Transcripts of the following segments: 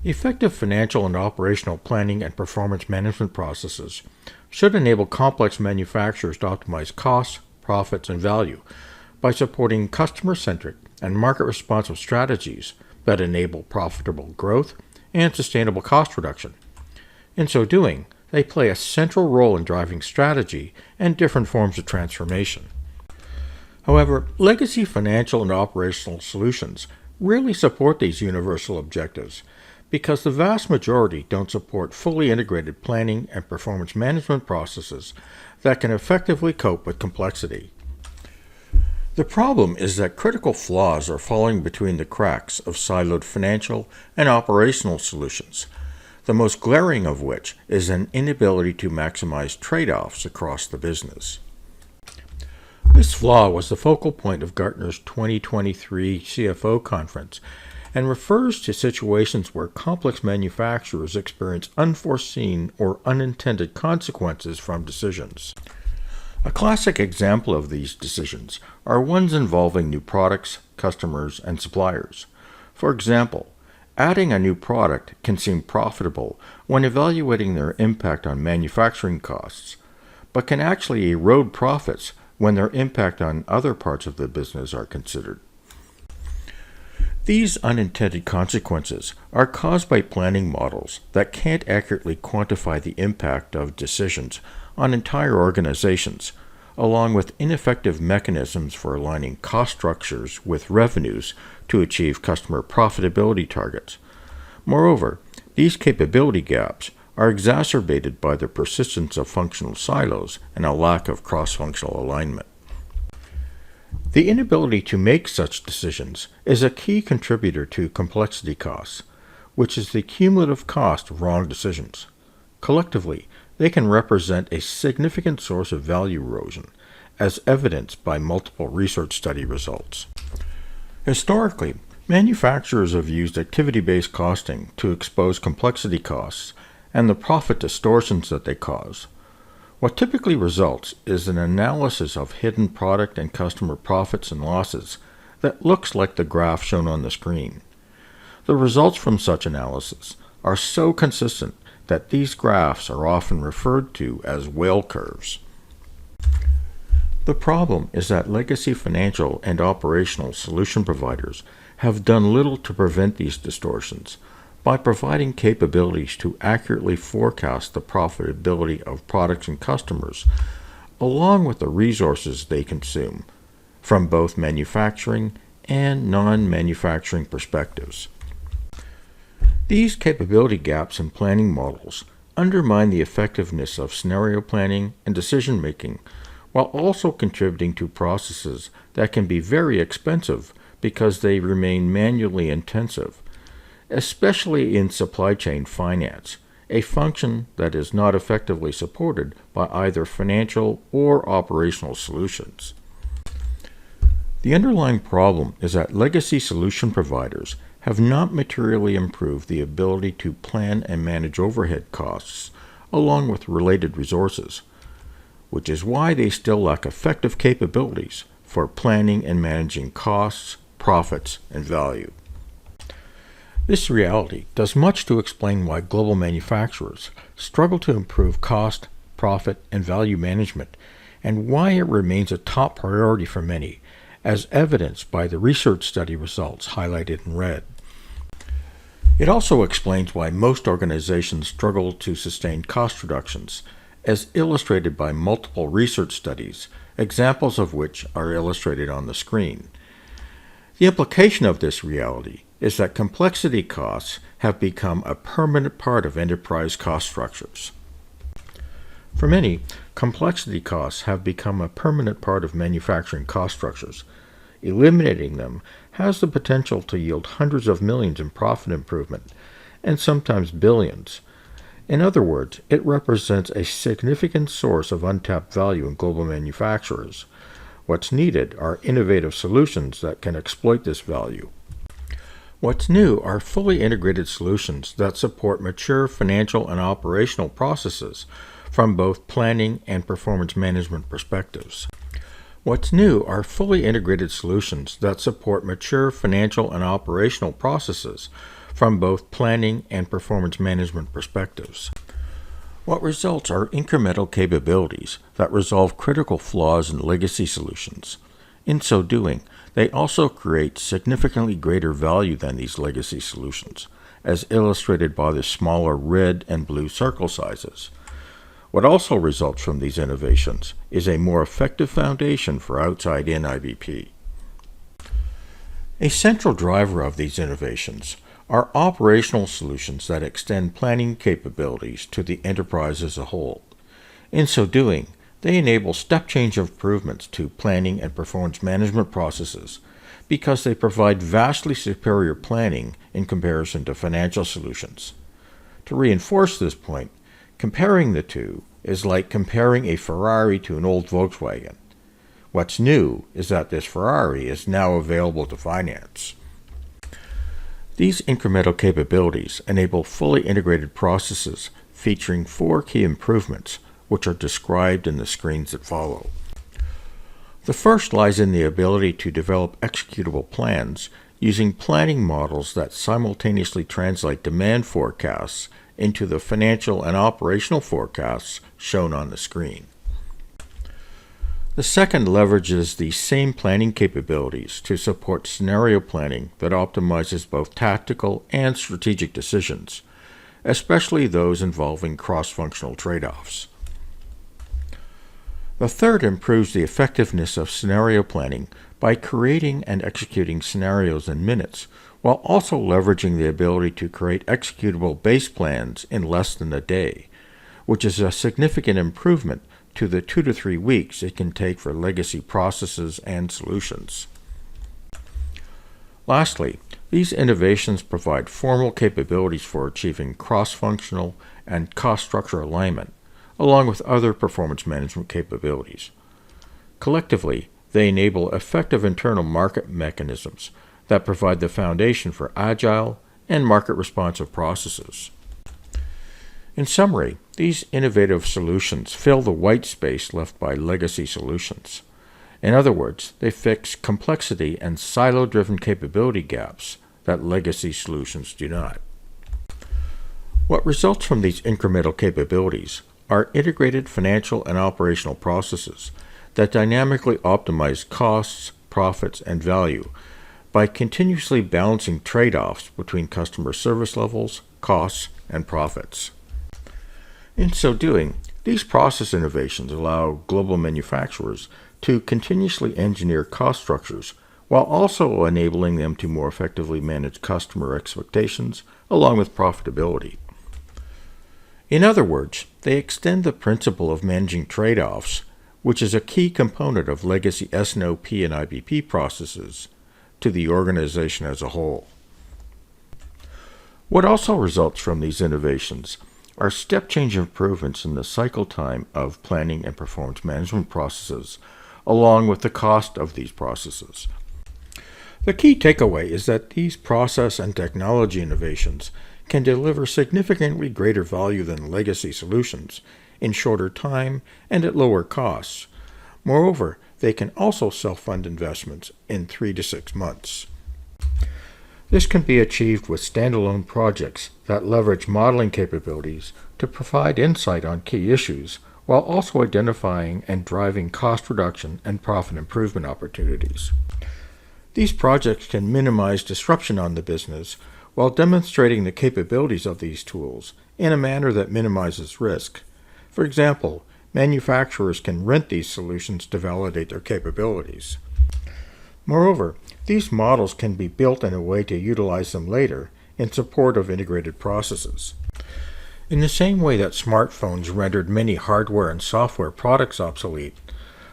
Effective financial and operational planning and performance management processes should enable complex manufacturers to optimize costs, profits, and value by supporting customer-centric and market-responsive strategies that enable profitable growth and sustainable cost reduction. In so doing, they play a central role in driving strategy and different forms of transformation. However, legacy financial and operational solutions rarely support these universal objectives because the vast majority don't support fully integrated planning and performance management processes that can effectively cope with complexity. The problem is that critical flaws are falling between the cracks of siloed financial and operational solutions, the most glaring of which is an inability to maximize trade-offs across the business. This flaw was the focal point of Gartner's 2023 CFO conference and refers to situations where complex manufacturers experience unforeseen or unintended consequences from decisions. A classic example of these decisions are ones involving new products, customers, and suppliers. For example, adding a new product can seem profitable when evaluating their impact on manufacturing costs, but can actually erode profits when their impact on other parts of the business are considered. These unintended consequences are caused by planning models that can't accurately quantify the impact of decisions on entire organizations, along with ineffective mechanisms for aligning cost structures with revenues to achieve customer profitability targets. Moreover, these capability gaps are exacerbated by the persistence of functional silos and a lack of cross-functional alignment. The inability to make such decisions is a key contributor to complexity costs, which is the cumulative cost of wrong decisions. Collectively, they can represent a significant source of value erosion, as evidenced by multiple research study results. Historically, manufacturers have used activity-based costing to expose complexity costs and the profit distortions that they cause. What typically results is an analysis of hidden product and customer profits and losses that looks like the graph shown on the screen. The results from such analysis are so consistent that these graphs are often referred to as whale curves. The problem is that legacy financial and operational solution providers have done little to prevent these distortions by providing capabilities to accurately forecast the profitability of products and customers, along with the resources they consume, from both manufacturing and non-manufacturing perspectives. These capability gaps in planning models undermine the effectiveness of scenario planning and decision-making, while also contributing to processes that can be very expensive because they remain manually intensive, especially in supply chain finance, a function that is not effectively supported by either financial or operational solutions. The underlying problem is that legacy solution providers have not materially improved the ability to plan and manage overhead costs along with related resources, which is why they still lack effective capabilities for planning and managing costs, profits, and value. This reality does much to explain why global manufacturers struggle to improve cost, profit, and value management, and why it remains a top priority for many, as evidenced by the research study results highlighted in red. It also explains why most organizations struggle to sustain cost reductions, as illustrated by multiple research studies, examples of which are illustrated on the screen. The implication of this reality is that complexity costs have become a permanent part of enterprise cost structures. For many, complexity costs have become a permanent part of manufacturing cost structures. Eliminating them has the potential to yield hundreds of millions in profit improvement, and sometimes billions. In other words, it represents a significant source of untapped value in global manufacturers. What's needed are innovative solutions that can exploit this value. What's new are fully integrated solutions that support mature financial and operational processes from both planning and performance management perspectives. What's new are fully integrated solutions that support mature financial and operational processes from both planning and performance management perspectives. What results are incremental capabilities that resolve critical flaws in legacy solutions. In so doing, they also create significantly greater value than these legacy solutions, as illustrated by the smaller red and blue circle sizes. What also results from these innovations is a more effective foundation for outside-in IBP. A central driver of these innovations are operational solutions that extend planning capabilities to the enterprise as a whole. In so doing, they enable step-change improvements to planning and performance management processes because they provide vastly superior planning in comparison to financial solutions. To reinforce this point, comparing the two is like comparing a Ferrari to an old Volkswagen. What's new is that this Ferrari is now available to finance. These incremental capabilities enable fully integrated processes featuring 4 key improvements, which are described in the screens that follow. The first lies in the ability to develop executable plans using planning models that simultaneously translate demand forecasts into the financial and operational forecasts shown on the screen. The second leverages the same planning capabilities to support scenario planning that optimizes both tactical and strategic decisions, especially those involving cross-functional trade-offs. The third improves the effectiveness of scenario planning by creating and executing scenarios in minutes, while also leveraging the ability to create executable base plans in less than a day, which is a significant improvement to the 2 to 3 weeks it can take for legacy processes and solutions. Lastly, these innovations provide formal capabilities for achieving cross-functional and cost structure alignment, along with other performance management capabilities. Collectively, they enable effective internal market mechanisms that provide the foundation for agile and market-responsive processes. In summary, these innovative solutions fill the white space left by legacy solutions. In other words, they fix complexity and silo-driven capability gaps that legacy solutions do not. What results from these incremental capabilities are integrated financial and operational processes that dynamically optimize costs, profits, and value by continuously balancing trade-offs between customer service levels, costs, and profits. In so doing, these process innovations allow global manufacturers to continuously engineer cost structures while also enabling them to more effectively manage customer expectations along with profitability. In other words, they extend the principle of managing trade-offs, which is a key component of legacy S&OP and IBP processes, to the organization as a whole. What also results from these innovations are step-change improvements in the cycle time of planning and performance management processes, along with the cost of these processes. The key takeaway is that these process and technology innovations can deliver significantly greater value than legacy solutions in shorter time and at lower costs. Moreover, they can also self-fund investments in 3 to 6 months. This can be achieved with standalone projects that leverage modeling capabilities to provide insight on key issues while also identifying and driving cost reduction and profit improvement opportunities. These projects can minimize disruption on the business while demonstrating the capabilities of these tools in a manner that minimizes risk. For example, manufacturers can rent these solutions to validate their capabilities. Moreover, these models can be built in a way to utilize them later in support of integrated processes. In the same way that smartphones rendered many hardware and software products obsolete,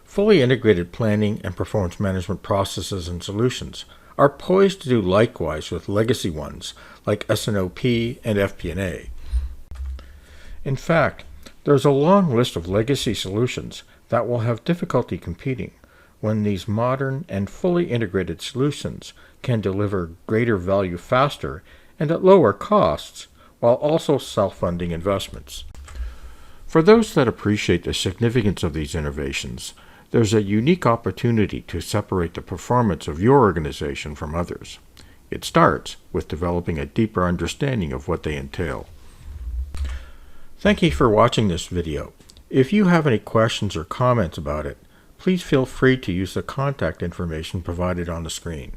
fully integrated planning and performance management processes and solutions are poised to do likewise with legacy ones like S&OP and FP&A. In fact, there's a long list of legacy solutions that will have difficulty competing when these modern and fully integrated solutions can deliver greater value faster and at lower costs while also self-funding investments. For those that appreciate the significance of these innovations, there's a unique opportunity to separate the performance of your organization from others. It starts with developing a deeper understanding of what they entail. Thank you for watching this video. If you have any questions or comments about it, please feel free to use the contact information provided on the screen.